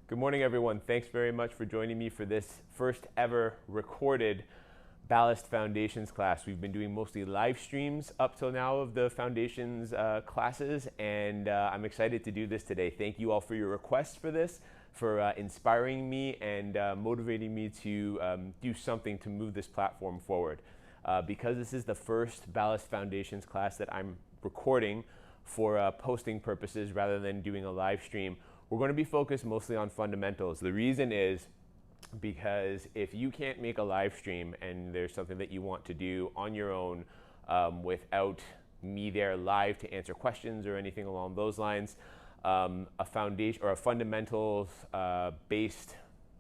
Good morning, everyone. Thanks very much for joining me for this first ever recorded Ballast Foundations class. We've been doing mostly live streams up till now of the Foundations classes, and I'm excited to do this today. Thank you all for your requests for this, for inspiring me and motivating me to do something to move this platform forward. Because this is the first Ballast Foundations class that I'm recording for posting purposes rather than doing a live stream, we're going to be focused mostly on fundamentals. The reason is because if you can't make a live stream and there's something that you want to do on your own without me there live to answer questions or anything along those lines, a foundation or a fundamentals based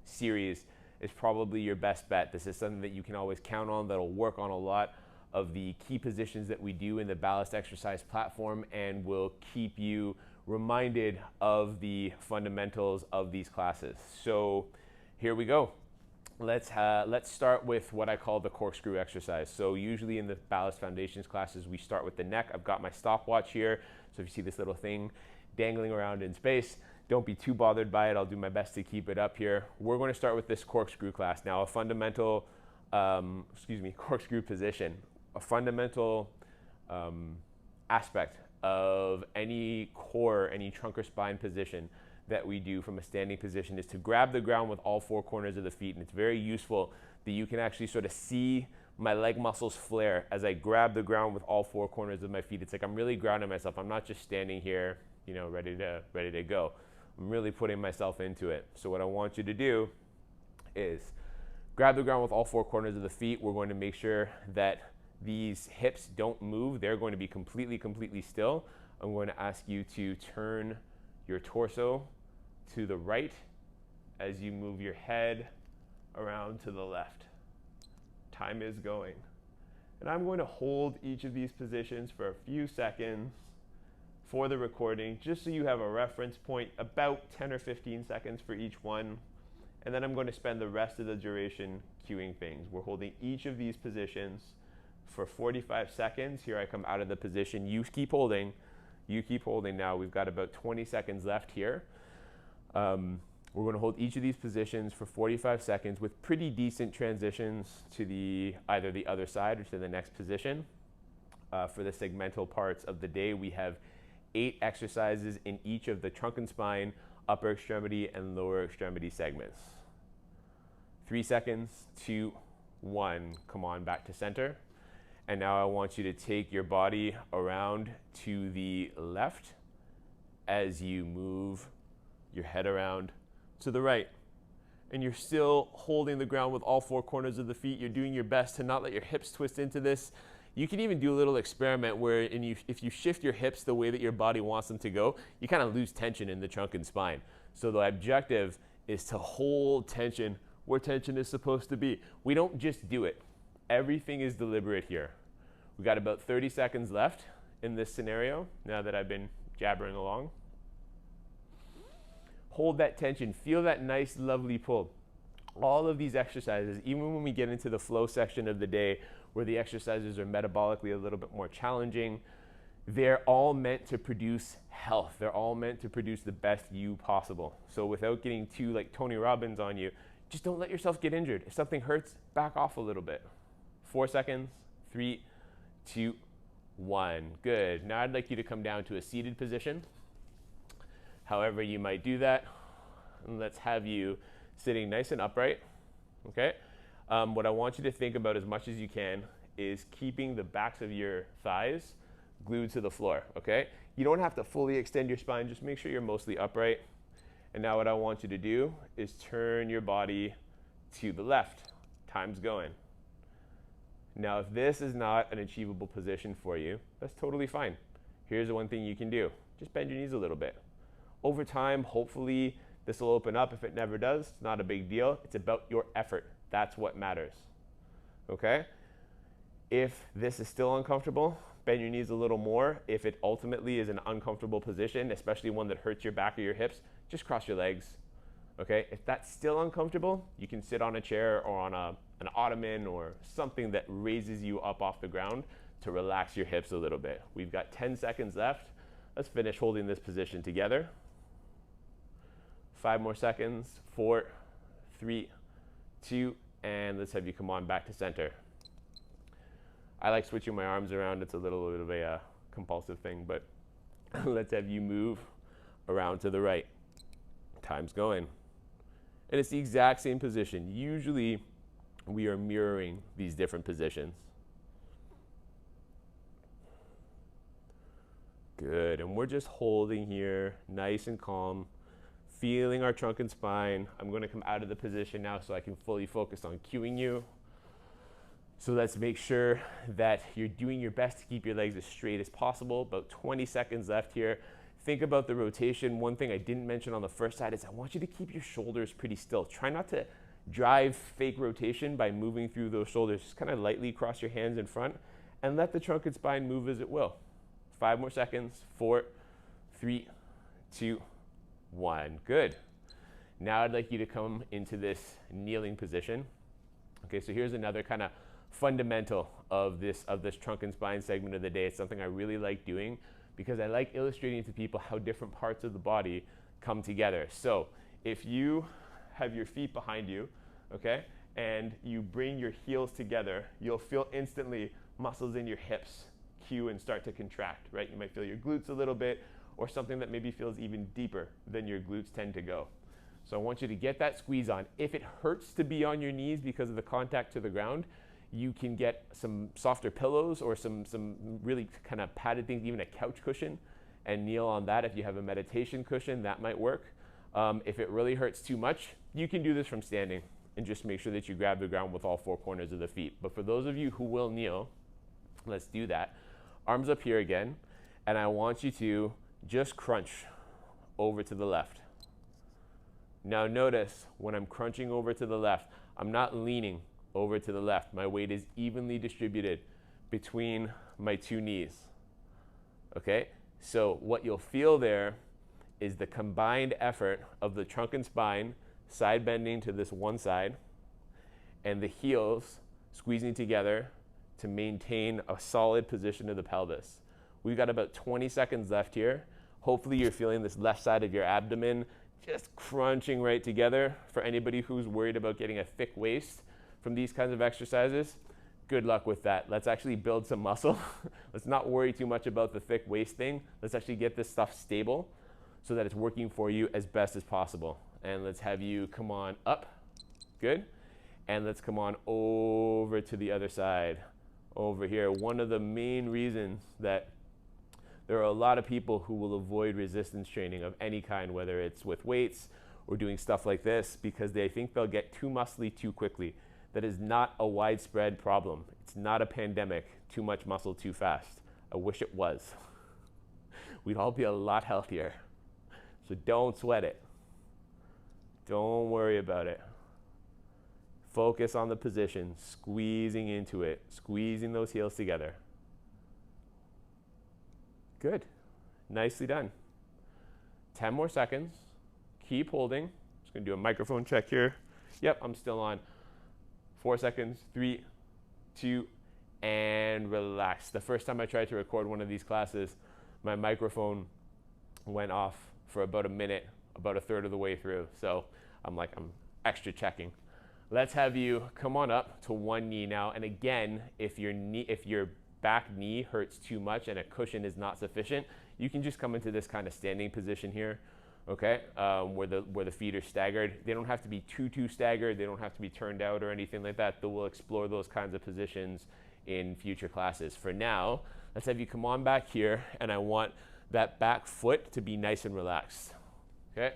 series is probably your best bet. This is something that you can always count on, that'll work on a lot of the key positions that we do in the Ballast exercise platform and will keep you reminded of the fundamentals of these classes. So here we go. Let's start with what I call the corkscrew exercise. So usually in the Ballast Foundations classes, we start with the neck. I've got my stopwatch here. So if you see this little thing dangling around in space, don't be too bothered by it. I'll do my best to keep it up here. We're going to start with this corkscrew class. Now, a fundamental, corkscrew position, a fundamental aspect of any core, any trunk or spine position that we do from a standing position is to grab the ground with all four corners of the feet. And it's very useful that you can actually sort of see my leg muscles flare as I grab the ground with all four corners of my feet. It's like I'm really grounding myself. I'm not just standing here, ready to go. I'm really putting myself into it. So what I want you to do is grab the ground with all four corners of the feet. We're going to make sure that these hips don't move. They're going to be completely still. I'm going to ask you to turn your torso to the right as you move your head around to the left. Time is going. And I'm going to hold each of these positions for a few seconds for the recording, just so you have a reference point, about 10 or 15 seconds for each one. And then I'm going to spend the rest of the duration cueing things. We're holding each of these positions for 45 seconds. Here I come out of the position. You keep holding. You keep holding now. We've got about 20 seconds left here. We're going to hold each of these positions for 45 seconds with pretty decent transitions to either the other side or to the next position. For the segmental parts of the day, we have 8 exercises in each of the trunk and spine, upper extremity, and lower extremity segments. 3 seconds, 2, 1. Come on back to center. And now I want you to take your body around to the left as you move your head around to the right. And you're still holding the ground with all four corners of the feet. You're doing your best to not let your hips twist into this. You can even do a little experiment where if you shift your hips the way that your body wants them to go, you kind of lose tension in the trunk and spine. So the objective is to hold tension where tension is supposed to be. We don't just do it. Everything is deliberate here. We've got about 30 seconds left in this scenario, now that I've been jabbering along. Hold that tension. Feel that nice, lovely pull. All of these exercises, even when we get into the flow section of the day, where the exercises are metabolically a little bit more challenging, they're all meant to produce health. They're all meant to produce the best you possible. So without getting too like Tony Robbins on you, just don't let yourself get injured. If something hurts, back off a little bit. 4 seconds, 3, 2, 1. Good. Now I'd like you to come down to a seated position. However you might do that, and let's have you sitting nice and upright. Okay. What I want you to think about as much as you can is keeping the backs of your thighs glued to the floor. Okay. You don't have to fully extend your spine. Just make sure you're mostly upright. And now what I want you to do is turn your body to the left. Time's going. Now, if this is not an achievable position for you, that's totally fine. Here's the one thing you can do. Just bend your knees a little bit. Over time, hopefully, this will open up. If it never does, it's not a big deal. It's about your effort. That's what matters. Okay? If this is still uncomfortable, bend your knees a little more. If it ultimately is an uncomfortable position, especially one that hurts your back or your hips, just cross your legs. Okay? If that's still uncomfortable, you can sit on a chair or on an ottoman or something that raises you up off the ground to relax your hips a little bit. We've got 10 seconds left. Let's finish holding this position together. 5 more seconds. 4, 3, 2, and let's have you come on back to center. I like switching my arms around. It's a little bit of a compulsive thing, but let's have you move around to the right. Time's going. And it's the exact same position. Usually we are mirroring these different positions. Good, and we're just holding here, nice and calm, feeling our trunk and spine. I'm going to come out of the position now so I can fully focus on cueing you. So let's make sure that you're doing your best to keep your legs as straight as possible. About 20 seconds left here. Think about the rotation. One thing I didn't mention on the first side is I want you to keep your shoulders pretty still. Try not to drive fake rotation by moving through those shoulders. Just kind of lightly cross your hands in front and let the trunk and spine move as it will. 5 more seconds. 4, 3, 2, 1. Good. Now I'd like you to come into this kneeling position. Okay, so here's another kind of fundamental of this trunk and spine segment of the day. It's something I really like doing because I like illustrating to people how different parts of the body come together. So if you have your feet behind you, okay, and you bring your heels together, you'll feel instantly muscles in your hips cue and start to contract, right? You might feel your glutes a little bit or something that maybe feels even deeper than your glutes tend to go. So I want you to get that squeeze on. If it hurts to be on your knees because of the contact to the ground, you can get some softer pillows or some really kind of padded things, even a couch cushion, and kneel on that. If you have a meditation cushion, that might work. If it really hurts too much, you can do this from standing and just make sure that you grab the ground with all 4 corners of the feet. But for those of you who will kneel, let's do that. Arms up here again, and I want you to just crunch over to the left. Now notice when I'm crunching over to the left, I'm not leaning over to the left. My weight is evenly distributed between my 2 knees. Okay? So what you'll feel there is the combined effort of the trunk and spine side bending to this one side and the heels squeezing together to maintain a solid position of the pelvis. We've got about 20 seconds left here. Hopefully you're feeling this left side of your abdomen just crunching right together. For anybody who's worried about getting a thick waist from these kinds of exercises, good luck with that. Let's actually build some muscle. Let's not worry too much about the thick waist thing. Let's actually get this stuff stable so that it's working for you as best as possible. And let's have you come on up. Good. And let's come on over to the other side. Over here. One of the main reasons that there are a lot of people who will avoid resistance training of any kind, whether it's with weights or doing stuff like this, because they think they'll get too muscly too quickly. That is not a widespread problem. It's not a pandemic, too much muscle too fast. I wish it was. We'd all be a lot healthier. So don't sweat it. Don't worry about it. Focus on the position, squeezing into it, squeezing those heels together. Good. Nicely done. 10 more seconds. Keep holding. Just going to do a microphone check here. Yep, I'm still on. 4 seconds. 3, 2, and relax. The first time I tried to record one of these classes, my microphone went off for about a minute, about a third of the way through. So I'm extra checking. Let's have you come on up to one knee now. And again, if your back knee hurts too much and a cushion is not sufficient, you can just come into this kind of standing position here, okay, where the feet are staggered. They don't have to be too staggered. They don't have to be turned out or anything like that. Though we'll explore those kinds of positions in future classes. For now, let's have you come on back here, and I want that back foot to be nice and relaxed. Okay,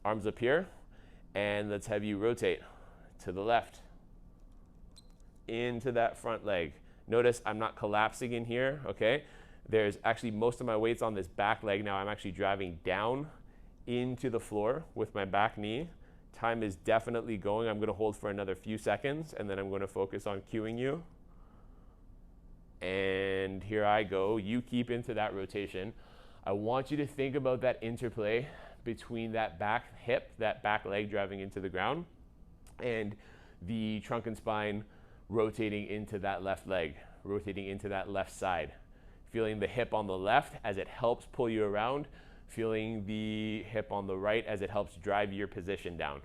arms up here, and let's have you rotate to the left, into that front leg. Notice I'm not collapsing in here, okay? There's actually most of my weight's on this back leg now. I'm actually driving down into the floor with my back knee. Time is definitely going. I'm gonna hold for another few seconds, and then I'm gonna focus on cueing you. And here I go. You keep into that rotation. I want you to think about that interplay between that back hip, that back leg driving into the ground, and the trunk and spine rotating into that left leg, rotating into that left side. Feeling the hip on the left as it helps pull you around. feeling the hip on the right as it helps drive your position down.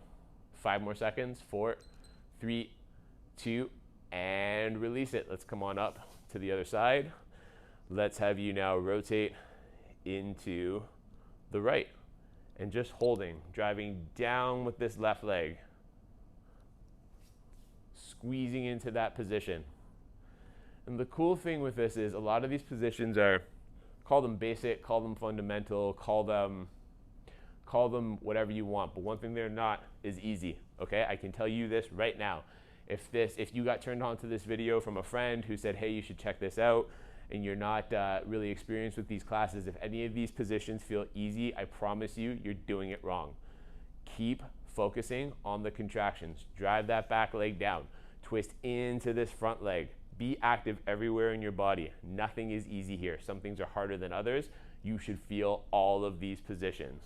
5 more seconds. 4, 3, 2, and release it. Let's come on up to the other side. Let's have you now rotate into the right and just holding, driving down with this left leg, squeezing into that position. And the cool thing with this is a lot of these positions are, call them basic, call them fundamental, call them whatever you want, but one thing they're not is easy, okay? I can tell you this right now. If you got turned on to this video from a friend who said, hey, you should check this out, and you're not really experienced with these classes, if any of these positions feel easy, I promise you, you're doing it wrong. Keep focusing on the contractions. Drive that back leg down. Twist into this front leg. Be active everywhere in your body. Nothing is easy here. Some things are harder than others. You should feel all of these positions.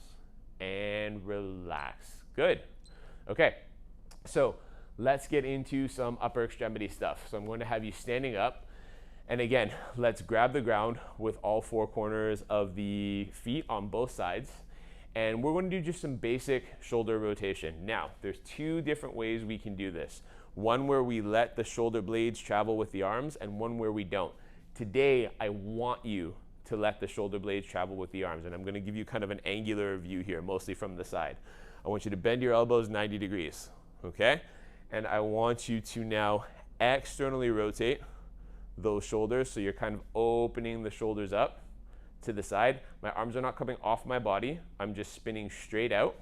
And relax. Good. Okay, so let's get into some upper extremity stuff. So I'm going to have you standing up. And again, let's grab the ground with all 4 corners of the feet on both sides. And we're going to do just some basic shoulder rotation. Now, there's 2 different ways we can do this. One where we let the shoulder blades travel with the arms, and one where we don't. Today, I want you to let the shoulder blades travel with the arms. And I'm going to give you kind of an angular view here, mostly from the side. I want you to bend your elbows 90 degrees, okay? And I want you to now externally rotate those shoulders, so you're kind of opening the shoulders up to the side. My arms are not coming off my body. I'm just spinning straight out,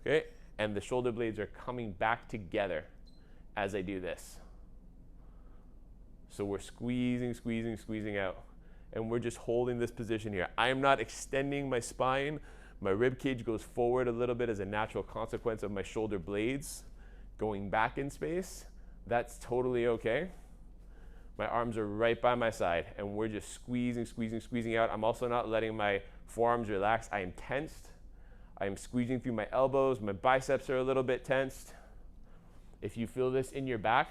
okay? And the shoulder blades are coming back together as I do this. So we're squeezing, squeezing, squeezing out. And we're just holding this position here. I am not extending my spine. My rib cage goes forward a little bit as a natural consequence of my shoulder blades going back in space. That's totally okay. My arms are right by my side, and we're just squeezing, squeezing, squeezing out. I'm also not letting my forearms relax. I am tensed. I am squeezing through my elbows. My biceps are a little bit tensed. If you feel this in your back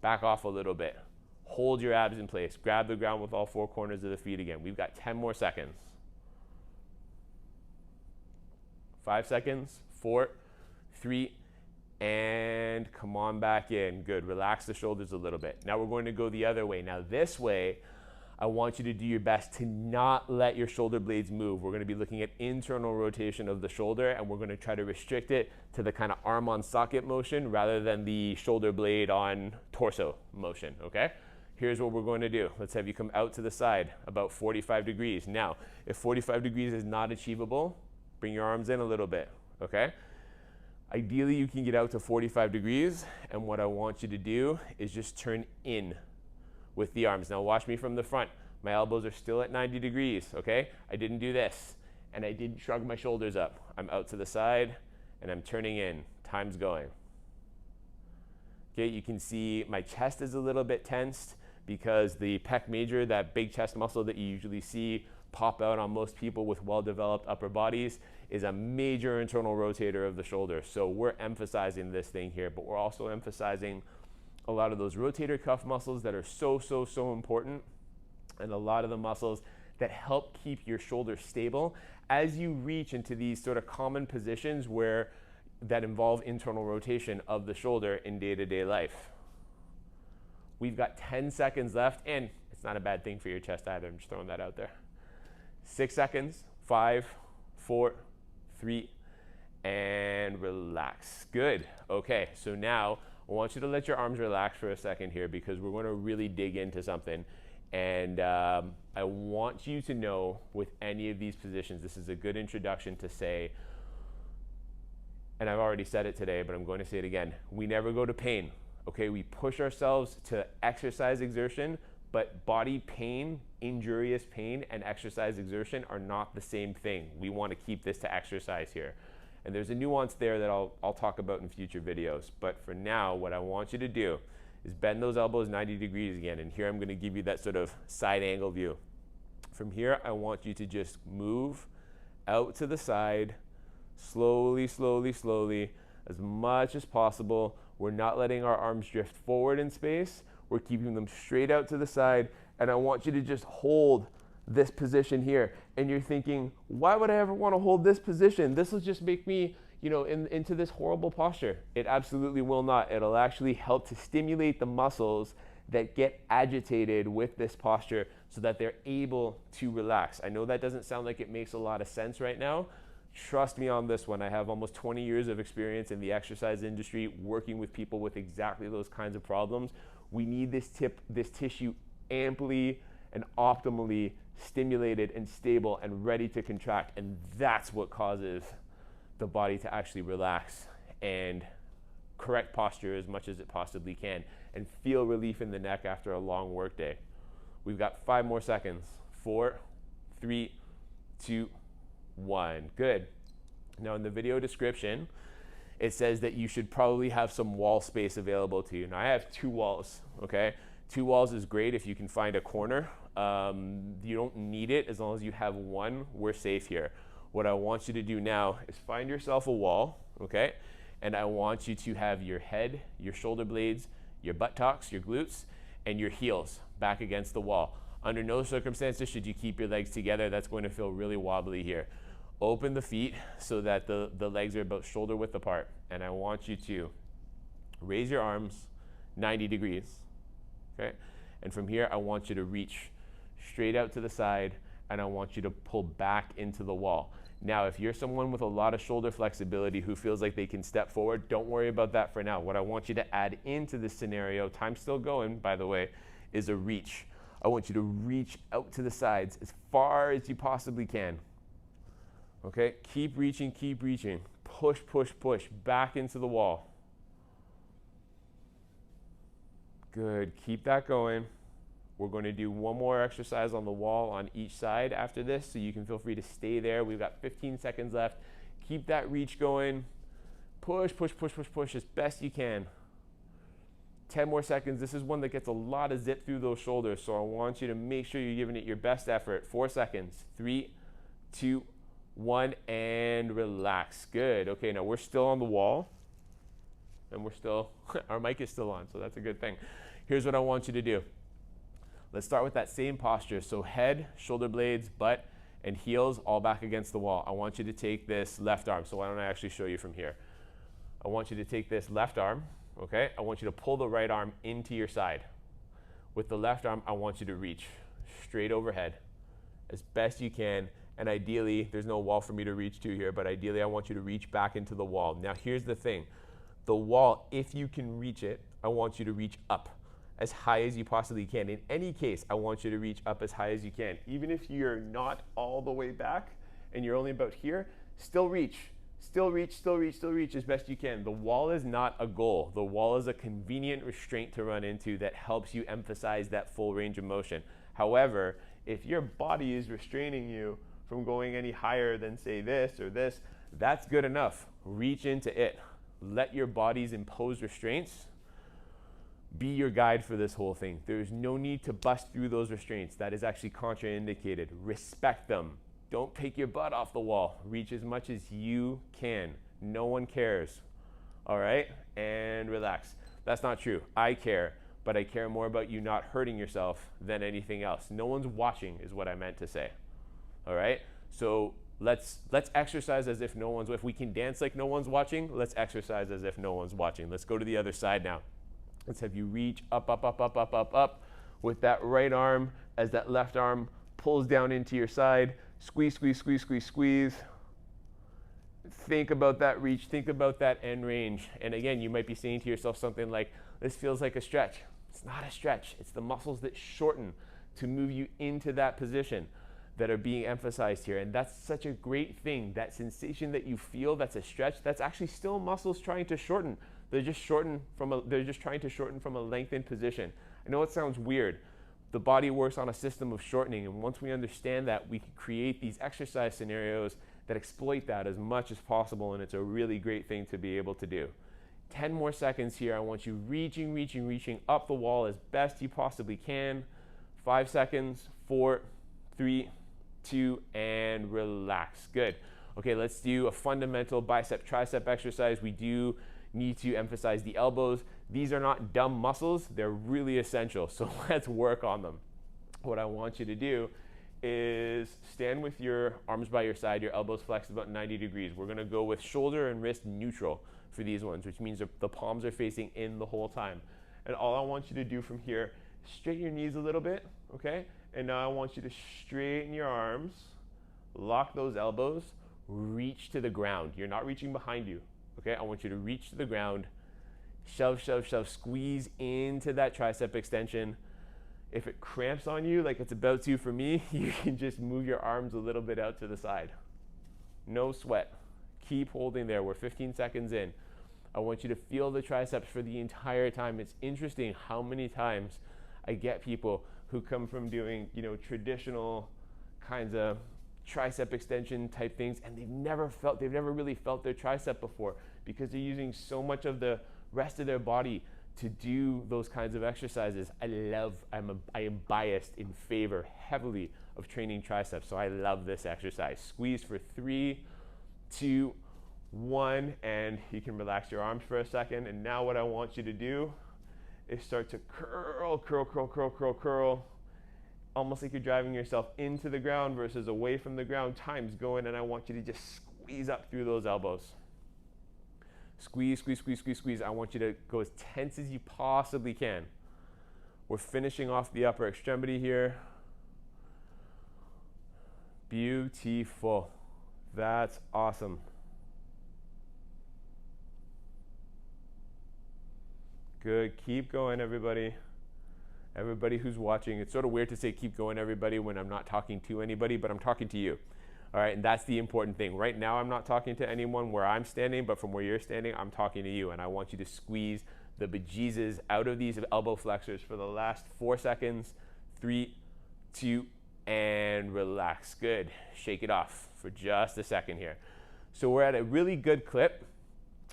off a little bit. Hold your abs in place. Grab the ground with all 4 corners of the feet again. We've got 10 more seconds. 5 seconds. 4, 3, and come on back in. Good. Relax the shoulders a little bit. Now we're going to go the other way. Now this way, I want you to do your best to not let your shoulder blades move. We're going to be looking at internal rotation of the shoulder, and we're going to try to restrict it to the kind of arm on socket motion rather than the shoulder blade on torso motion, okay? Here's what we're going to do. Let's have you come out to the side about 45 degrees. Now, if 45 degrees is not achievable, bring your arms in a little bit, okay? Ideally, you can get out to 45 degrees, and what I want you to do is just turn in with the arms. Now watch me from the front. My elbows are still at 90 degrees, okay? I didn't do this, and I didn't shrug my shoulders up. I'm out to the side, and I'm turning in. Time's going. Okay, you can see my chest is a little bit tensed because the pec major, that big chest muscle that you usually see pop out on most people with well-developed upper bodies, is a major internal rotator of the shoulder. So we're emphasizing this thing here, but we're also emphasizing a lot of those rotator cuff muscles that are so important, and a lot of the muscles that help keep your shoulder stable as you reach into these sort of common positions that involve internal rotation of the shoulder in day-to-day life. We've got 10 seconds left, and it's not a bad thing for your chest either. I'm just throwing that out there. 6 seconds. 5, 4, 3, and relax. Good. Okay, so now I want you to let your arms relax for a second here, because we're going to really dig into something. And I want you to know, with any of these positions, this is a good introduction to say, and I've already said it today, but I'm going to say it again, we never go to pain. Okay, we push ourselves to exercise exertion, but body pain, injurious pain, and exercise exertion are not the same thing. We want to keep this to exercise here. And there's a nuance there that I'll talk about in future videos. But for now, what I want you to do is bend those elbows 90 degrees again. And here I'm going to give you that sort of side angle view. From here, I want you to just move out to the side, slowly, slowly, slowly, as much as possible. We're not letting our arms drift forward in space. We're keeping them straight out to the side. And I want you to just hold this position here, and you're thinking, why would I ever want to hold this position? This will just make me, into this horrible posture. It absolutely will not. It'll actually help to stimulate the muscles that get agitated with this posture so that they're able to relax. I know that doesn't sound like it makes a lot of sense right now. Trust me on this one. I have almost 20 years of experience in the exercise industry working with people with exactly those kinds of problems. We need this tissue amply and optimally stimulated and stable and ready to contract, and that's what causes the body to actually relax and correct posture as much as it possibly can and feel relief in the neck after a long work day. We've got 5 more seconds. 4, 3, 2, 1. Good. Now in the video description, it says that you should probably have some wall space available to you. Now I have 2 walls, okay? 2 walls is great if you can find a corner. You don't need it. As long as you have one, we're safe here. What I want you to do now is find yourself a wall, okay? And I want you to have your head, your shoulder blades, your buttocks, your glutes, and your heels back against the wall. Under no circumstances should you keep your legs together. That's going to feel really wobbly here. Open the feet so that the legs are about shoulder width apart. And I want you to raise your arms 90 degrees, okay? And from here, I want you to reach straight out to the side, and I want you to pull back into the wall. Now, if you're someone with a lot of shoulder flexibility who feels like they can step forward, don't worry about that for now. What I want you to add into this scenario, time's still going, by the way, is a reach. I want you to reach out to the sides as far as you possibly can. Okay, keep reaching, push, push, push, back into the wall. Good, keep that going. We're going to do one more exercise on the wall on each side after this, so you can feel free to stay there. We've got 15 seconds left. Keep that reach going. Push, push, push, push, push as best you can. 10 more seconds. This is one that gets a lot of zip through those shoulders, so I want you to make sure you're giving it your best effort. 4 seconds. 3, 2, 1, and relax. Good. Okay, now we're still on the wall, and we're still, our mic is still on, so that's a good thing. Here's what I want you to do. Let's start with that same posture. So head, shoulder blades, butt, and heels all back against the wall. I want you to take this left arm. So why don't I actually show you from here? I want you to take this left arm, okay? I want you to pull the right arm into your side. With the left arm, I want you to reach straight overhead as best you can. And ideally, there's no wall for me to reach to here, but ideally I want you to reach back into the wall. Now here's the thing. The wall, if you can reach it, I want you to reach up as high as you possibly can. In any case, I want you to reach up as high as you can. Even if you're not all the way back and you're only about here, still reach. Still reach, still reach, still reach as best you can. The wall is not a goal. The wall is a convenient restraint to run into that helps you emphasize that full range of motion. However, if your body is restraining you from going any higher than, say, this or this, that's good enough. Reach into it. Let your body's imposed restraints be your guide for this whole thing. There's no need to bust through those restraints. That is actually contraindicated. Respect them. Don't take your butt off the wall. Reach as much as you can. No one cares. All right? And relax. That's not true. I care, but I care more about you not hurting yourself than anything else. No one's watching is what I meant to say. All right? So let's exercise as if no one's, if we can dance like no one's watching, let's exercise as if no one's watching. Let's go to the other side now. Let's have you reach up, up, up, up, up, up, up with that right arm as that left arm pulls down into your side. Squeeze, squeeze, squeeze, squeeze, squeeze. Think about that reach. Think about that end range. And again, you might be saying to yourself something like, this feels like a stretch. It's not a stretch. It's the muscles that shorten to move you into that position that are being emphasized here. And that's such a great thing. That sensation that you feel, that's a stretch, that's actually still muscles trying to shorten. They're just trying to shorten from a lengthened position. I know it sounds weird. The body works on a system of shortening, and once we understand that, we can create these exercise scenarios that exploit that as much as possible, and it's a really great thing to be able to do. 10 more seconds here. I want you reaching, reaching, reaching up the wall as best you possibly can. 5 seconds. 4, 3, 2, and relax. Good. Okay, let's do a fundamental bicep tricep exercise. We do need to emphasize the elbows. These are not dumb muscles, they're really essential, so let's work on them. What I want you to do is stand with your arms by your side, your elbows flexed about 90 degrees. We're gonna go with shoulder and wrist neutral for these ones, which means the palms are facing in the whole time. And all I want you to do from here, straighten your knees a little bit, okay? And now I want you to straighten your arms, lock those elbows, reach to the ground. You're not reaching behind you, okay? I want you to reach to the ground, shove, shove, shove, squeeze into that tricep extension. If it cramps on you like it's about to for me, you can just move your arms a little bit out to the side. No sweat. Keep holding there. We're 15 seconds in. I want you to feel the triceps for the entire time. It's interesting how many times I get people who come from doing, traditional kinds of tricep extension type things, and they've never really felt their tricep before because they're using so much of the rest of their body to do those kinds of exercises. I am biased in favor heavily of training triceps, so I love this exercise. Squeeze for 3, 2, 1, and you can relax your arms for a second. And now what I want you to do is start to curl, curl, curl, curl, curl, curl, almost like you're driving yourself into the ground versus away from the ground. Time's going, and I want you to just squeeze up through those elbows. Squeeze, squeeze, squeeze, squeeze, squeeze. I want you to go as tense as you possibly can. We're finishing off the upper extremity here. Beautiful. That's awesome. Good. Keep going, everybody. Everybody who's watching. It's sort of weird to say keep going, everybody, when I'm not talking to anybody, but I'm talking to you. All right, and that's the important thing. Right now, I'm not talking to anyone where I'm standing, but from where you're standing, I'm talking to you, and I want you to squeeze the bejesus out of these elbow flexors for the last 4 seconds. 3, 2, and relax. Good. Shake it off for just a second here. So we're at a really good clip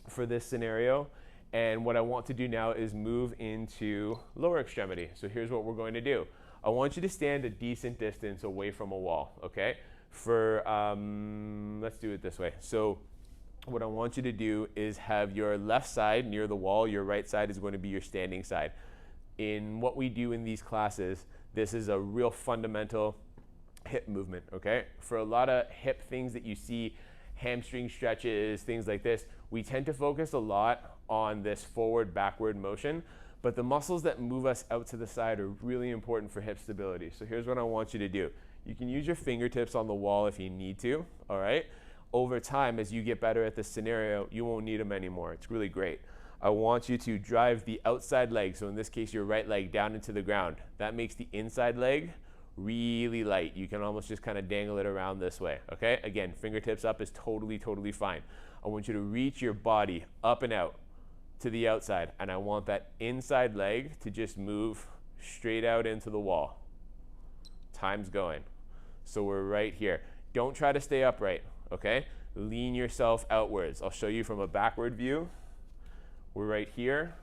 for this scenario, and what I want to do now is move into lower extremity. So here's what we're going to do. I want you to stand a decent distance away from a wall, okay? Let's do it this way. So what I want you to do is have your left side near the wall, your right side is going to be your standing side. In what we do in these classes, this is a real fundamental hip movement, okay? For a lot of hip things that you see, hamstring stretches, things like this, we tend to focus a lot on this forward-backward motion, but the muscles that move us out to the side are really important for hip stability. So here's what I want you to do. You can use your fingertips on the wall if you need to, all right? Over time, as you get better at this scenario, you won't need them anymore. It's really great. I want you to drive the outside leg, so in this case, your right leg down into the ground. That makes the inside leg really light. You can almost just kind of dangle it around this way, okay? Again, fingertips up is totally, totally fine. I want you to reach your body up and out to the outside, and I want that inside leg to just move straight out into the wall. Time's going. So we're right here. Don't try to stay upright, okay? Lean yourself outwards. I'll show you from a backward view. We're right here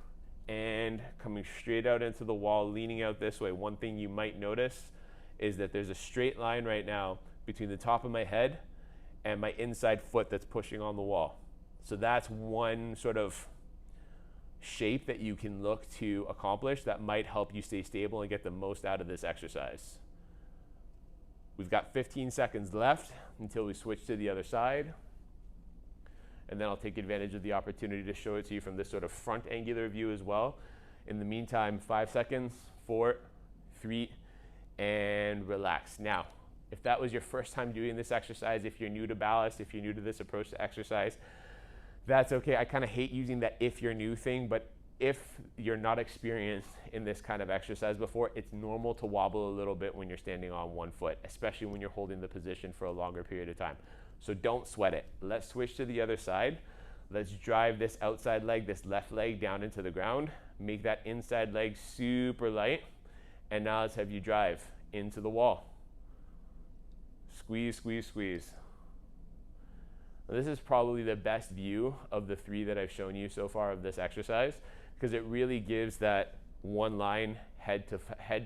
and coming straight out into the wall, leaning out this way. One thing you might notice is that there's a straight line right now between the top of my head and my inside foot that's pushing on the wall. So that's one sort of shape that you can look to accomplish that might help you stay stable and get the most out of this exercise. We've got 15 seconds left until we switch to the other side. And then I'll take advantage of the opportunity to show it to you from this sort of front angular view as well. In the meantime, 5 seconds, 4, 3, and relax. Now, if that was your first time doing this exercise, if you're new to Ballast, if you're new to this approach to exercise, that's okay. I kind of hate using that if you're new thing, but if you're not experienced in this kind of exercise before, it's normal to wobble a little bit when you're standing on one foot, especially when you're holding the position for a longer period of time. So don't sweat it. Let's switch to the other side. Let's drive this outside leg, this left leg down into the ground. Make that inside leg super light. And now let's have you drive into the wall. Squeeze, squeeze, squeeze. This is probably the best view of the 3 that I've shown you so far of this exercise, because it really gives that one line head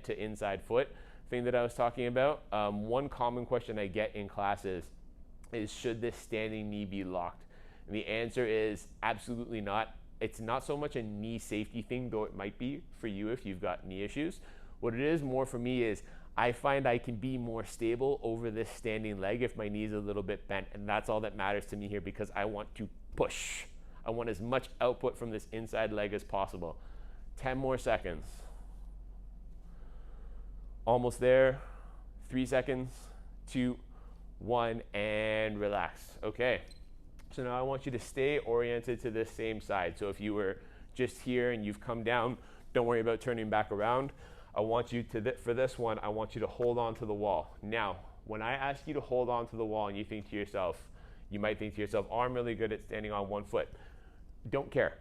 to inside foot thing that I was talking about. One common question I get in classes is, should this standing knee be locked? And the answer is absolutely not. It's not so much a knee safety thing, though it might be for you if you've got knee issues. What it is more for me is, I find I can be more stable over this standing leg if my knee is a little bit bent, and that's all that matters to me here because I want to push. I want as much output from this inside leg as possible. 10 more seconds. Almost there. 3 seconds, 2, 1, and relax. Okay. So now I want you to stay oriented to this same side. So if you were just here and you've come down, don't worry about turning back around. I want you to, for this one, I want you to hold on to the wall. Now, when I ask you to hold on to the wall and you think to yourself, you might think to yourself, oh, I'm really good at standing on one foot. Don't care.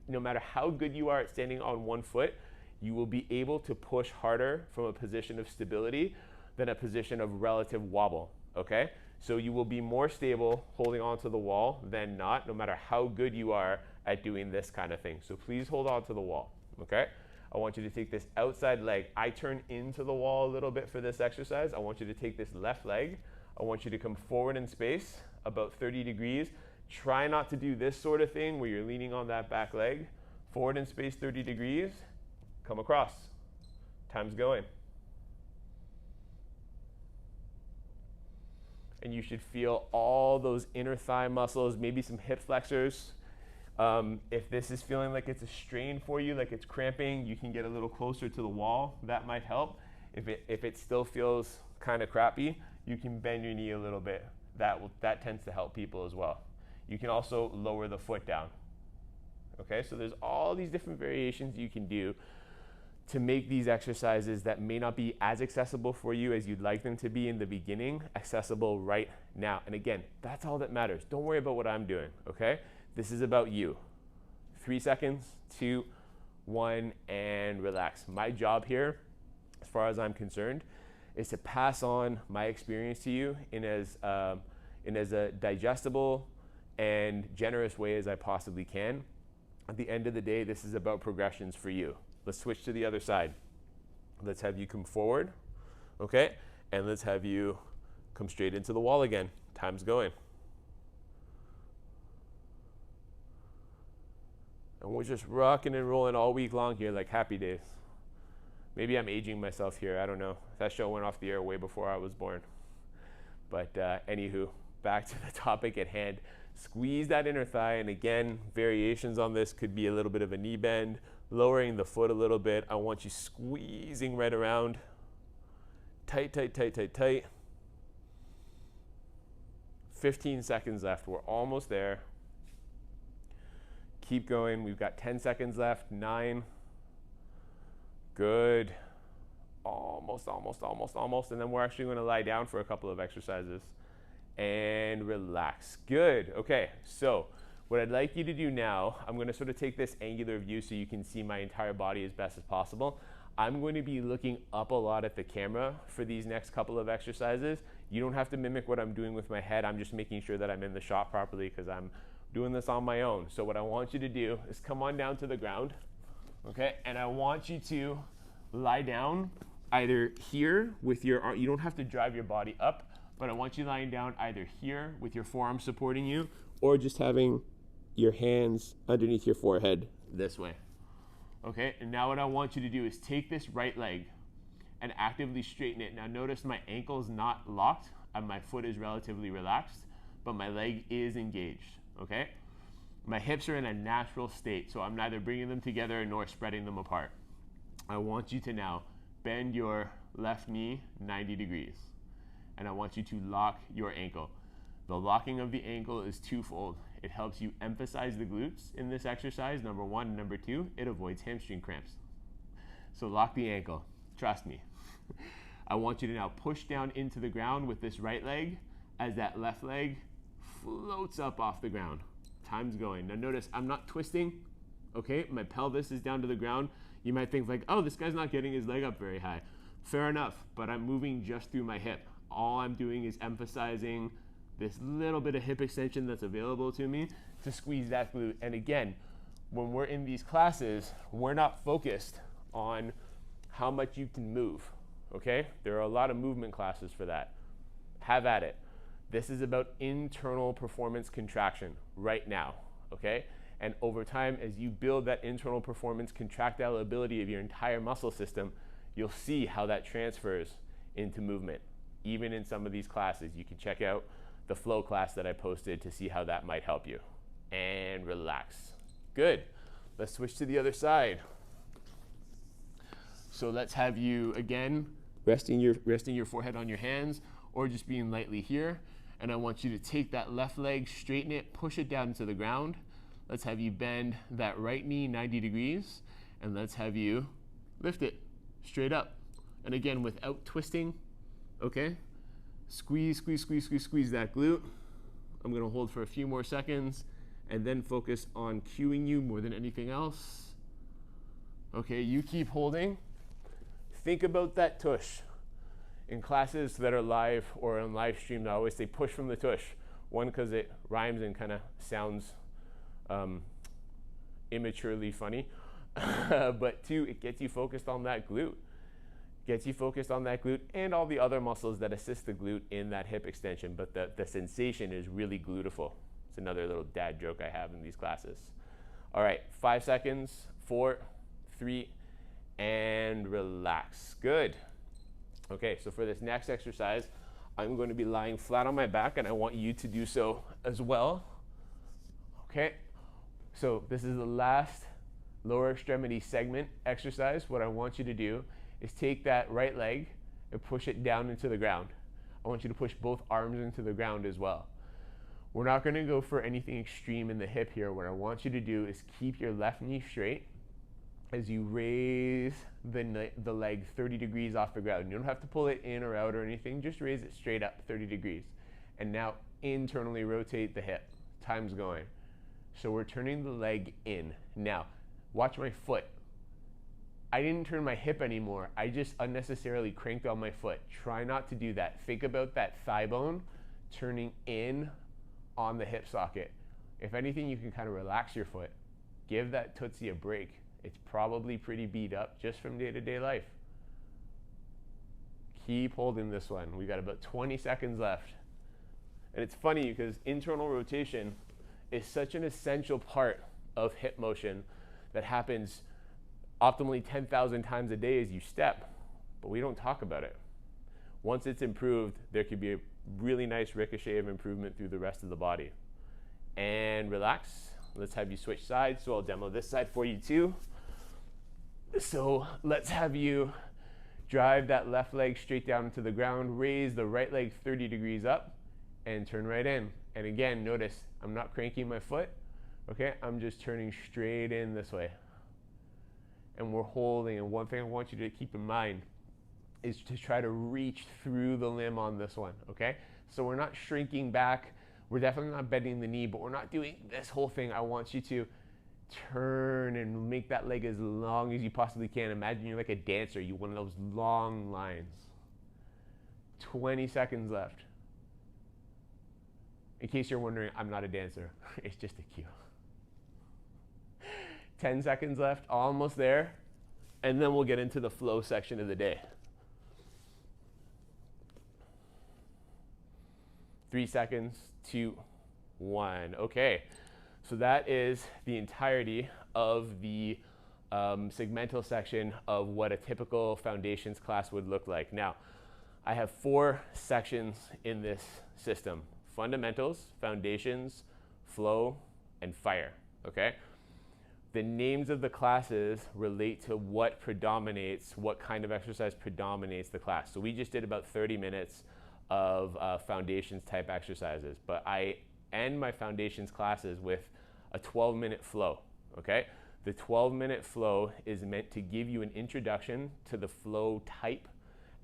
No matter how good you are at standing on one foot, you will be able to push harder from a position of stability than a position of relative wobble, okay? So you will be more stable holding onto the wall than not, no matter how good you are at doing this kind of thing. So please hold on to the wall, okay? I want you to take this outside leg. I turn into the wall a little bit for this exercise. I want you to take this left leg. I want you to come forward in space about 30 degrees. Try not to do this sort of thing where you're leaning on that back leg. Forward in space 30 degrees. Come across. Time's going. And you should feel all those inner thigh muscles, maybe some hip flexors. If this is feeling like it's a strain for you, like it's cramping, you can get a little closer to the wall. That might help. If it still feels kind of crappy, you can bend your knee a little bit. That tends to help people as well. You can also lower the foot down. Okay, so there's all these different variations you can do to make these exercises that may not be as accessible for you as you'd like them to be in the beginning, accessible right now. And again, that's all that matters. Don't worry about what I'm doing, okay? This is about you. 3 seconds, 2, 1, and relax. My job here, as far as I'm concerned, is to pass on my experience to you in as a digestible and generous way as I possibly can. At the end of the day, this is about progressions for you. Let's switch to the other side. Let's have you come forward, okay? And let's have you come straight into the wall again. Time's going. And we're just rocking and rolling all week long here like happy days. Maybe I'm aging myself here, I don't know. That show went off the air way before I was born. But anywho, back to the topic at hand. Squeeze that inner thigh, and again, variations on this could be a little bit of a knee bend, lowering the foot a little bit. I want you squeezing right around. Tight, tight, tight, tight, tight. 15 seconds left. We're almost there. Keep going. We've got 10 seconds left. 9. Good. Almost, almost, almost, almost. And then we're actually going to lie down for a couple of exercises and relax. Good. Okay, so what I'd like you to do now, I'm going to sort of take this angular view so you can see my entire body as best as possible. I'm going to be looking up a lot at the camera for these next couple of exercises. You don't have to mimic what I'm doing with my head. I'm just making sure that I'm in the shot properly because I'm doing this on my own. So what I want you to do is come on down to the ground, okay? And I want you to lie down either here with your arm. You don't have to drive your body up, but I want you lying down either here with your forearm supporting you or just having your hands underneath your forehead this way. Okay, and now what I want you to do is take this right leg and actively straighten it. Now notice my ankle is not locked and my foot is relatively relaxed, but my leg is engaged, okay? My hips are in a natural state, so I'm neither bringing them together nor spreading them apart. I want you to now bend your left knee 90 degrees. And I want you to lock your ankle. The locking of the ankle is twofold. It helps you emphasize the glutes in this exercise, number 1. And number 2, it avoids hamstring cramps. So lock the ankle, trust me. I want you to now push down into the ground with this right leg as that left leg floats up off the ground. Time's going. Now notice I'm not twisting, okay? My pelvis is down to the ground. You might think like, oh, this guy's not getting his leg up very high. Fair enough, but I'm moving just through my hip. All I'm doing is emphasizing this little bit of hip extension that's available to me to squeeze that glute. And again, when we're in these classes, we're not focused on how much you can move, okay? There are a lot of movement classes for that. Have at it. This is about internal performance contraction right now, okay? And over time, as you build that internal performance contractile ability of your entire muscle system, you'll see how that transfers into movement. Even in some of these classes, you can check out the flow class that I posted to see how that might help you. And relax. Good. Let's switch to the other side. So let's have you, again, resting your forehead on your hands or just being lightly here. And I want you to take that left leg, straighten it, push it down into the ground. Let's have you bend that right knee 90 degrees. And let's have you lift it straight up. And again, without twisting, okay? Squeeze, squeeze, squeeze, squeeze, squeeze that glute. I'm gonna hold for a few more seconds and then focus on cueing you more than anything else. Okay, you keep holding. Think about that tush. In classes that are live or on live stream, I always say push from the tush. One, because it rhymes and kind of sounds immaturely funny. But two, it gets you focused on that glute. Gets you focused on that glute and all the other muscles that assist the glute in that hip extension. But the sensation is really glutiful. It's another little dad joke I have in these classes. All right, 5 seconds, 4, 3, and relax. Good. Okay, so for this next exercise, I'm going to be lying flat on my back, and I want you to do so as well. Okay, so this is the last lower extremity segment exercise. What I want you to do is take that right leg and push it down into the ground. I want you to push both arms into the ground as well. We're not going to go for anything extreme in the hip here. What I want you to do is keep your left knee straight as you raise the leg 30 degrees off the ground. You don't have to pull it in or out or anything. Just raise it straight up 30 degrees. And now internally rotate the hip. Time's going. So we're turning the leg in. Now, watch my foot. I didn't turn my hip anymore. I just unnecessarily cranked on my foot. Try not to do that. Think about that thigh bone turning in on the hip socket. If anything, you can kind of relax your foot. Give that tootsie a break. It's probably pretty beat up just from day-to-day life. Keep holding this one. We got about 20 seconds left. And it's funny because internal rotation is such an essential part of hip motion that happens optimally 10,000 times a day as you step, but we don't talk about it. Once it's improved, there could be a really nice ricochet of improvement through the rest of the body. And relax. Let's have you switch sides. So I'll demo this side for you too. So let's have you drive that left leg straight down into the ground, raise the right leg 30 degrees up, and turn right in. And again, notice I'm not cranking my foot, okay? I'm just turning straight in this way. And we're holding, and one thing I want you to keep in mind is to try to reach through the limb on this one, okay? So we're not shrinking back, we're definitely not bending the knee, but we're not doing this whole thing. I want you to turn and make that leg as long as you possibly can. Imagine you're like a dancer, you one of those long lines. 20 seconds left. In case you're wondering, I'm not a dancer. It's just a cue. 10 seconds left, almost there. And then we'll get into the flow section of the day. 3 seconds, 2, 1. Okay, so that is the entirety of the segmental section of what a typical foundations class would look like. Now, I have 4 sections in this system: fundamentals, foundations, flow, and fire, okay? The names of the classes relate to what predominates, what kind of exercise predominates the class. So we just did about 30 minutes of foundations type exercises, but I end my foundations classes with a 12-minute flow, okay? The 12-minute flow is meant to give you an introduction to the flow type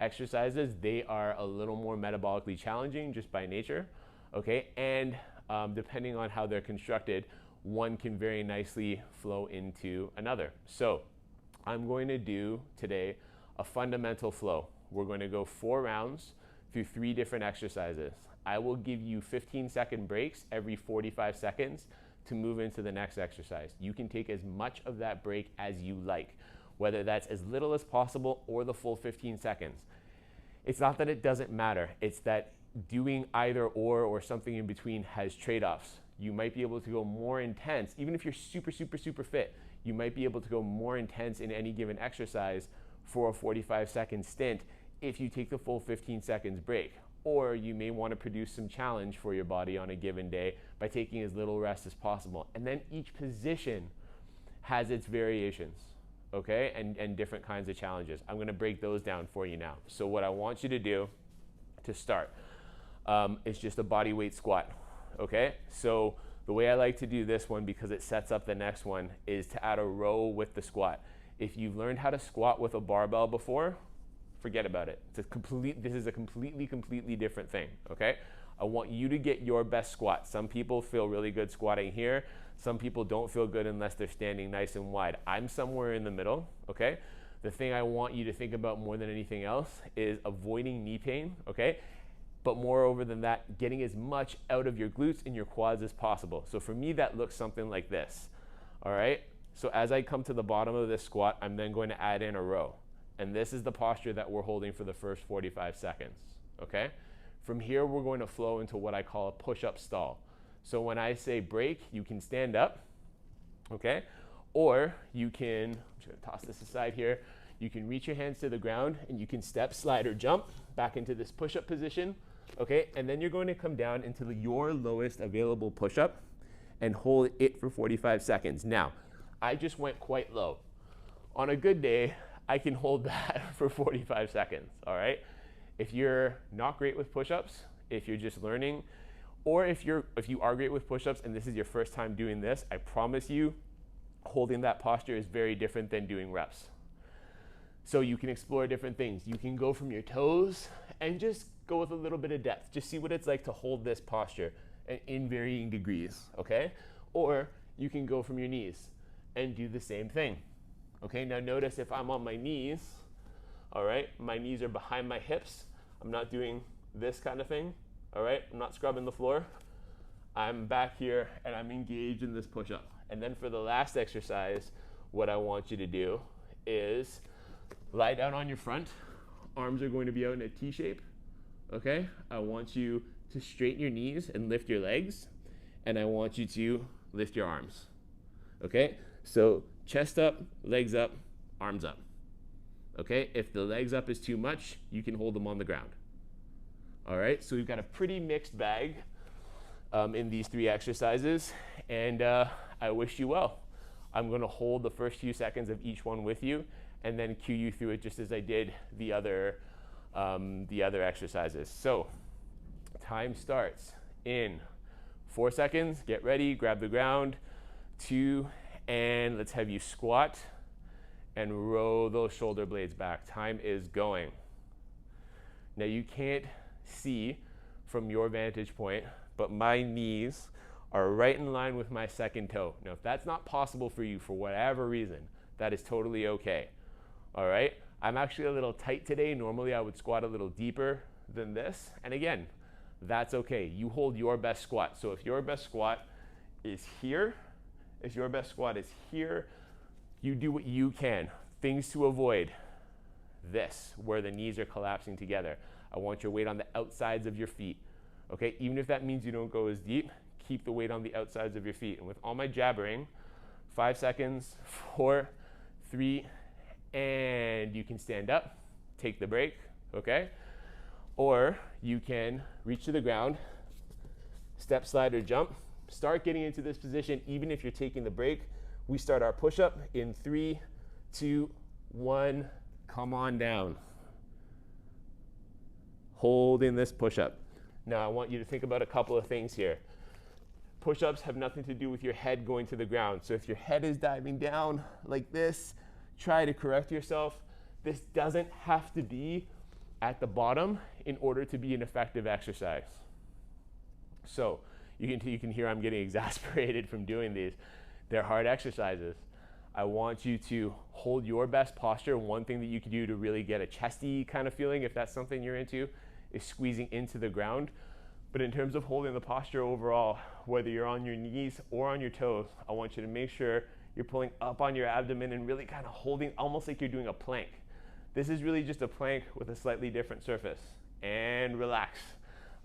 exercises. They are a little more metabolically challenging just by nature, okay? And depending on how they're constructed, one can very nicely flow into another. So I'm going to do today a fundamental flow. We're going to go 4 rounds through 3 different exercises. I will give you 15-second breaks every 45 seconds to move into the next exercise. You can take as much of that break as you like, whether that's as little as possible or the full 15 seconds. It's not that it doesn't matter. It's that doing either or something in between has trade-offs. You might be able to go more intense, even if you're super, super, super fit, you might be able to go more intense in any given exercise for a 45-second stint if you take the full 15 seconds break. Or you may want to produce some challenge for your body on a given day by taking as little rest as possible. And then each position has its variations, okay, and different kinds of challenges. I'm going to break those down for you now. So what I want you to do to start is just a body weight squat, okay? So the way I like to do this one, because it sets up the next one, is to add a row with the squat. If you've learned how to squat with a barbell before, forget about it. This is a completely different thing, okay? I want you to get your best squat. Some people feel really good squatting here. Some people don't feel good unless they're standing nice and wide. I'm somewhere in the middle, okay? The thing I want you to think about more than anything else is avoiding knee pain, okay? But moreover than that, getting as much out of your glutes and your quads as possible. So for me, that looks something like this, all right? So as I come to the bottom of this squat, I'm then going to add in a row. And this is the posture that we're holding for the first 45 seconds, okay? From here, we're going to flow into what I call a push-up stall. So when I say break, you can stand up, okay? Or you can, I'm just gonna toss this aside here, you can reach your hands to the ground and you can step, slide, or jump back into this push-up position, okay? And then you're going to come down into your lowest available push-up and hold it for 45 seconds. Now, I just went quite low. On a good day, I can hold that for 45 seconds, all right? If you're not great with push-ups, if you're just learning, or if you are great with push-ups and this is your first time doing this, I promise you, holding that posture is very different than doing reps. So you can explore different things. You can go from your toes and just go with a little bit of depth. Just see what it's like to hold this posture in varying degrees, okay? Or you can go from your knees and do the same thing. Okay, now notice if I'm on my knees, all right, my knees are behind my hips. I'm not doing this kind of thing, all right? I'm not scrubbing the floor. I'm back here and I'm engaged in this push-up. And then for the last exercise, what I want you to do is lie down on your front. Arms are going to be out in a T shape, okay? I want you to straighten your knees and lift your legs. And I want you to lift your arms, okay? So chest up, legs up, arms up. Okay, if the legs up is too much, you can hold them on the ground. All right, so we've got a pretty mixed bag in these three exercises, and I wish you well. I'm going to hold the first few seconds of each one with you, and then cue you through it just as I did the other exercises. So time starts in 4 seconds. Get ready, grab the ground. 2, and let's have you squat and row those shoulder blades back. Time is going. Now you can't see from your vantage point, but my knees are right in line with my second toe. Now if that's not possible for you for whatever reason, that is totally okay. All right, I'm actually a little tight today. Normally I would squat a little deeper than this. And again, that's okay. You hold your best squat. So if your best squat is here, you do what you can. Things to avoid. This, where the knees are collapsing together. I want your weight on the outsides of your feet. Okay, even if that means you don't go as deep, keep the weight on the outsides of your feet. And with all my jabbering, 5 seconds, 4, 3, and you can stand up, take the break, okay? Or you can reach to the ground, step, slide, or jump. Start getting into this position even if you're taking the break. We start our push-up in 3, 2, 1, come on down. Holding this push-up. Now I want you to think about a couple of things here. Push-ups have nothing to do with your head going to the ground. So if your head is diving down like this, try to correct yourself. This doesn't have to be at the bottom in order to be an effective exercise. So you can hear I'm getting exasperated from doing these. They're hard exercises. I want you to hold your best posture. One thing that you can do to really get a chesty kind of feeling, if that's something you're into, is squeezing into the ground. But in terms of holding the posture overall, whether you're on your knees or on your toes, I want you to make sure you're pulling up on your abdomen and really kind of holding almost like you're doing a plank. This is really just a plank with a slightly different surface. And relax.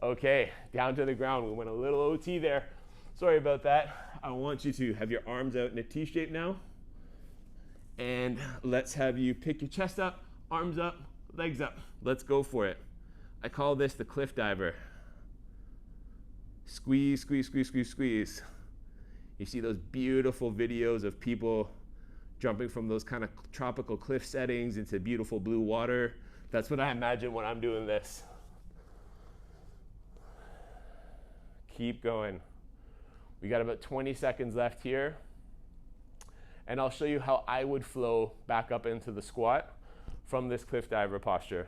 Okay, down to the ground. We went a little OT there. Sorry about that. I want you to have your arms out in a T shape now. And let's have you pick your chest up, arms up, legs up. Let's go for it. I call this the cliff diver. Squeeze, squeeze, squeeze, squeeze, squeeze. You see those beautiful videos of people jumping from those kind of tropical cliff settings into beautiful blue water. That's what I imagine when I'm doing this. Keep going. We got about 20 seconds left here. And I'll show you how I would flow back up into the squat from this cliff diver posture.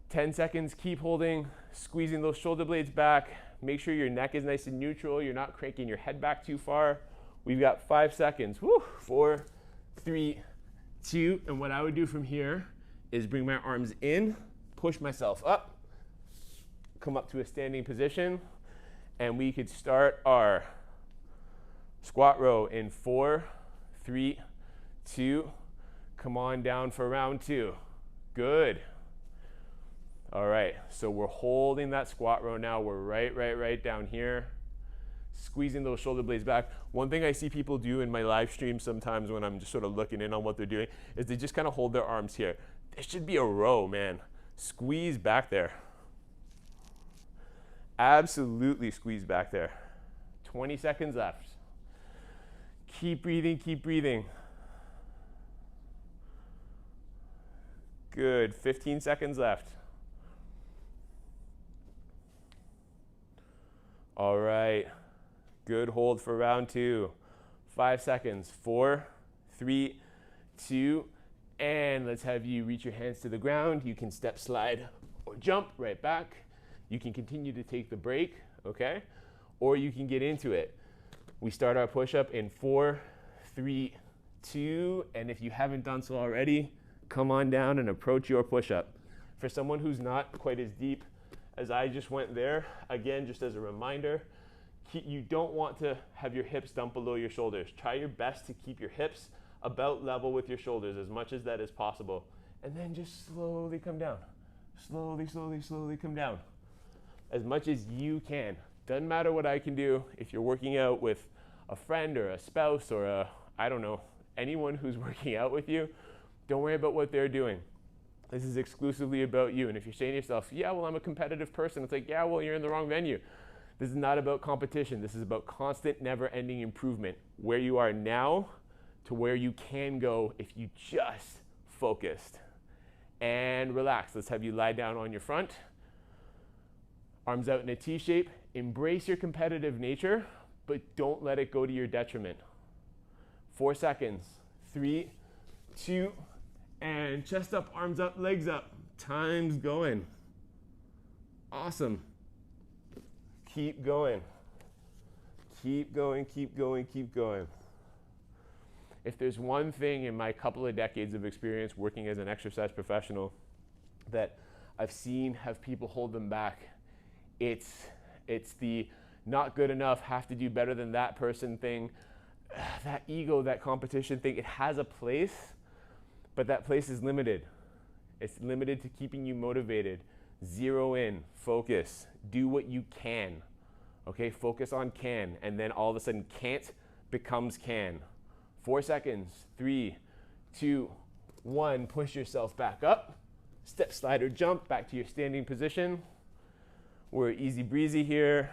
10 seconds, keep holding, squeezing those shoulder blades back. Make sure your neck is nice and neutral. You're not cranking your head back too far. We've got 5 seconds. Woo. 4, 3, 2. And what I would do from here is bring my arms in, push myself up, come up to a standing position, and we could start our squat row in 4, 3, 2. Come on down for round 2. Good. All right, so we're holding that squat row now. We're right down here, squeezing those shoulder blades back. One thing I see people do in my live stream sometimes when I'm just sort of looking in on what they're doing is they just kind of hold their arms here. There should be a row, man. Squeeze back there. Absolutely squeeze back there. 20 seconds left. Keep breathing, keep breathing. Good, 15 seconds left. All right, good hold for round 2. 5 seconds, 4, 3, 2, and let's have you reach your hands to the ground. You can step, slide, or jump right back. You can continue to take the break, okay? Or you can get into it. We start our push-up in 4, 3, 2, and if you haven't done so already, come on down and approach your push-up. For someone who's not quite as deep as I just went there, again, just as a reminder, you don't want to have your hips dump below your shoulders. Try your best to keep your hips about level with your shoulders as much as that is possible. And then just slowly come down. Slowly, slowly, slowly come down. As much as you can. Doesn't matter what I can do. If you're working out with a friend or a spouse or I don't know, anyone who's working out with you, don't worry about what they're doing. This is exclusively about you. And if you're saying to yourself, yeah, well, I'm a competitive person, it's like, yeah, well, you're in the wrong venue. This is not about competition. This is about constant, never-ending improvement. Where you are now to where you can go if you just focused. And relax. Let's have you lie down on your front. Arms out in a T shape. Embrace your competitive nature, but don't let it go to your detriment. 4 seconds. 3, 2, and chest up, arms up, legs up. Time's going. Awesome. Keep going. Keep going, keep going, keep going. If there's one thing in my couple of decades of experience working as an exercise professional that I've seen have people hold them back, it's the not good enough, have to do better than that person thing. That ego, that competition thing, it has a place, but that place is limited. It's limited to keeping you motivated. Zero in, focus, do what you can. Okay, focus on can, and then all of a sudden can't becomes can. 4 seconds, 3, 2, 1, push yourself back up. Step, slide, or jump back to your standing position. We're easy breezy here.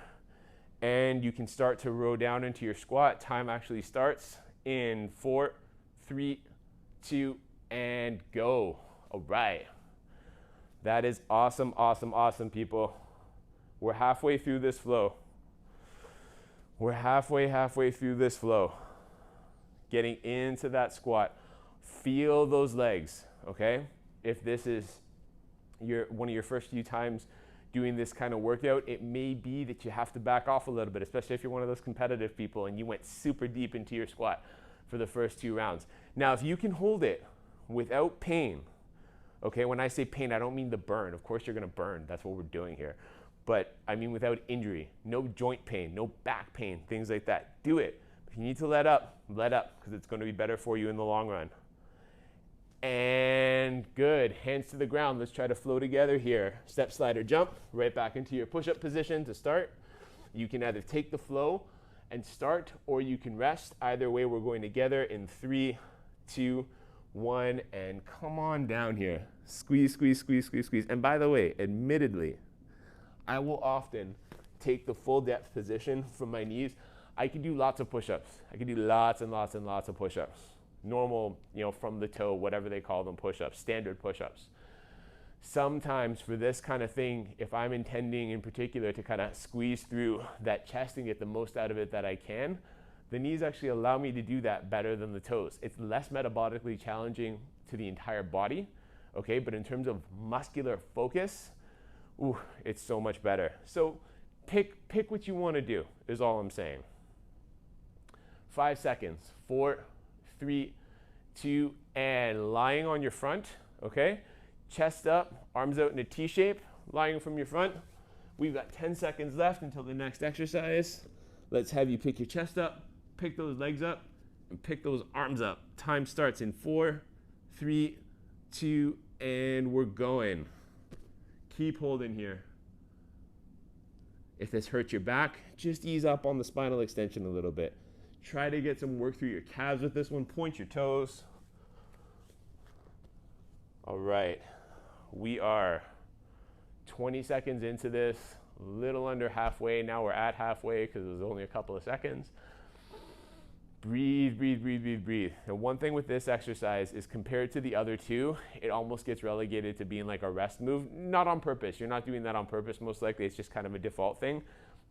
And you can start to row down into your squat. Time actually starts in 4, 3, 2, and go. All right. That is awesome, awesome, awesome, people. We're halfway through this flow. We're halfway through this flow. Getting into that squat. Feel those legs, okay? If this is one of your first few times doing this kind of workout, it may be that you have to back off a little bit, especially if you're one of those competitive people and you went super deep into your squat for the first 2 rounds. Now, if you can hold it without pain, okay, when I say pain, I don't mean the burn. Of course you're gonna burn, that's what we're doing here. But I mean without injury, no joint pain, no back pain, things like that. Do it. If you need to let up, because it's gonna be better for you in the long run. And good, hands to the ground. Let's try to flow together here. Step, slide, or jump, right back into your push-up position to start. You can either take the flow and start, or you can rest. Either way, we're going together in 3, 2, 1, and come on down here. Squeeze, squeeze, squeeze, squeeze, squeeze. And by the way, admittedly, I will often take the full depth position from my knees. I can do lots of push-ups. I can do lots and lots and lots of push-ups. Normal, from the toe, whatever they call them, push-ups, standard push-ups. Sometimes for this kind of thing, if I'm intending in particular to kind of squeeze through that chest and get the most out of it that I can, the knees actually allow me to do that better than the toes. It's less metabolically challenging to the entire body, okay? But in terms of muscular focus, it's so much better. So pick what you want to do is all I'm saying. 5 seconds. 4, 3, 2, and lying on your front, okay? Chest up, arms out in a T shape, lying from your front. We've got 10 seconds left until the next exercise. Let's have you pick your chest up, pick those legs up, and pick those arms up. Time starts in 4, 3, 2, and we're going. Keep holding here. If this hurts your back, just ease up on the spinal extension a little bit. Try to get some work through your calves with this one. Point your toes. All right. We are 20 seconds into this, a little under halfway. Now we're at halfway because it was only a couple of seconds. Breathe, breathe, breathe, breathe, breathe. And one thing with this exercise is compared to the other two, it almost gets relegated to being like a rest move. Not on purpose. You're not doing that on purpose. Most likely it's just kind of a default thing.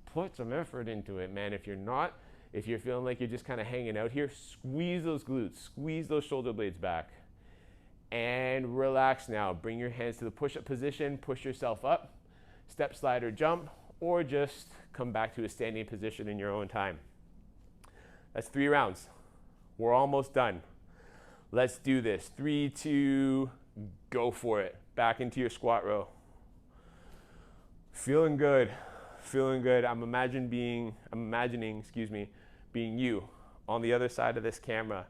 Put some effort into it, man. If you're feeling like you're just kind of hanging out here, squeeze those glutes, squeeze those shoulder blades back. And relax now. Bring your hands to the push-up position, push yourself up, step, slide, or jump, or just come back to a standing position in your own time. That's 3 rounds. We're almost done. Let's do this. 3, 2, go for it. Back into your squat row. Feeling good. Feeling good. I'm imagining, being you on the other side of this camera.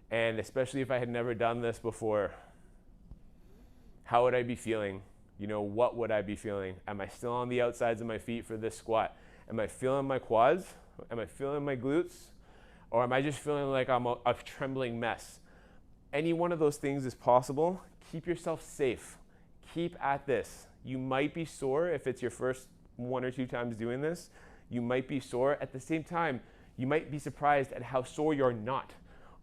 And especially if I had never done this before, how would I be feeling? What would I be feeling? Am I still on the outsides of my feet for this squat? Am I feeling my quads? Am I feeling my glutes? Or am I just feeling like I'm a trembling mess? Any one of those things is possible. Keep yourself safe. Keep at this. You might be sore if it's your first 1 or 2 times doing this. You might be sore. At the same time, you might be surprised at how sore you're not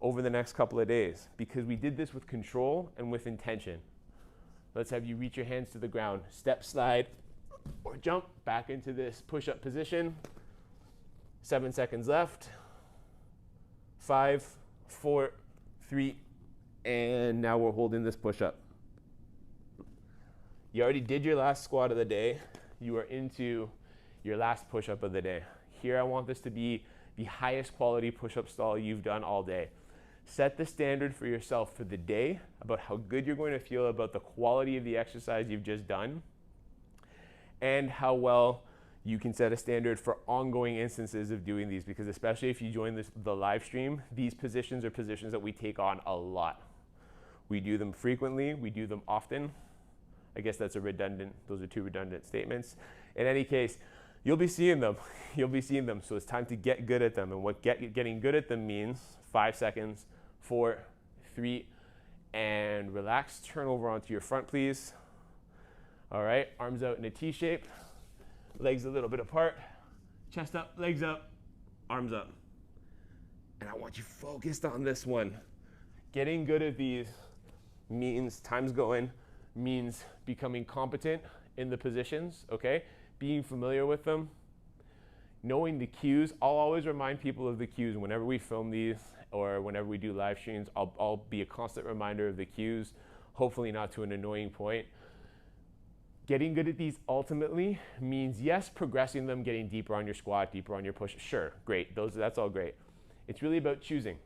over the next couple of days, because we did this with control and with intention. Let's have you reach your hands to the ground. Step, slide, or jump back into this push-up position. 7 seconds left. 5, 4, 3, and now we're holding this push-up. You already did your last squat of the day. You are into your last push-up of the day. Here I want this to be the highest quality push-up stall you've done all day. Set the standard for yourself for the day about how good you're going to feel about the quality of the exercise you've just done, and how well you can set a standard for ongoing instances of doing these, because especially if you join the live stream, these positions are positions that we take on a lot. We do them frequently, we do them often. I guess those are 2 redundant statements. In any case, you'll be seeing them. You'll be seeing them. So it's time to get good at them. And what getting good at them means, 5 seconds, 4, 3, and relax. Turn over onto your front, please. All right, arms out in a T shape. Legs a little bit apart. Chest up, legs up, arms up. And I want you focused on this one. Getting good at these means time's going, means becoming competent in the positions, okay? Being familiar with them, knowing the cues. I'll always remind people of the cues whenever we film these or whenever we do live streams. I'll be a constant reminder of the cues, hopefully not to an annoying point. Getting good at these ultimately means, yes, progressing them, getting deeper on your squat, deeper on your push. Sure, great, that's all great. It's really about choosing.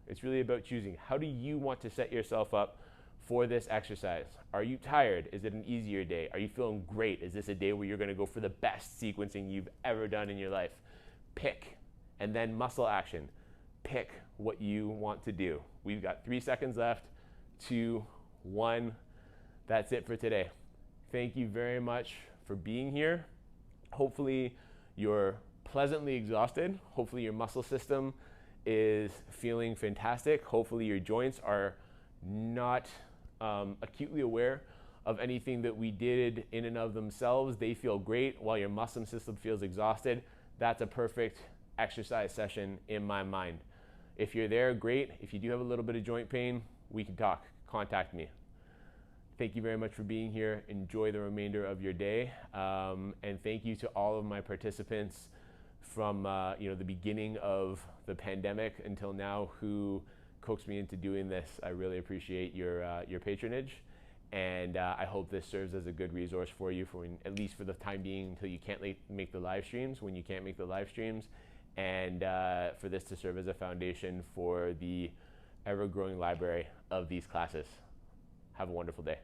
It's really about choosing. How do you want to set yourself up for this exercise? Are you tired? Is it an easier day? Are you feeling great? Is this a day where you're going to go for the best sequencing you've ever done in your life? Pick. And then muscle action. Pick what you want to do. We've got 3 seconds left. 2, 1. That's it for today. Thank you very much for being here. Hopefully you're pleasantly exhausted. Hopefully your muscle system is feeling fantastic. Hopefully your joints are not acutely aware of anything that we did in and of themselves. They feel great while your muscle system feels exhausted. That's a perfect exercise session in my mind. If you're there, great. If you do have a little bit of joint pain, we can talk. Contact me. Thank you very much for being here. Enjoy the remainder of your day. And thank you to all of my participants from the beginning of the pandemic until now who coaxed me into doing this. I really appreciate your patronage. And I hope this serves as a good resource for you for at least for the time being until you can't make the live streams, when you can't make the live streams, and for this to serve as a foundation for the ever-growing library of these classes. Have a wonderful day.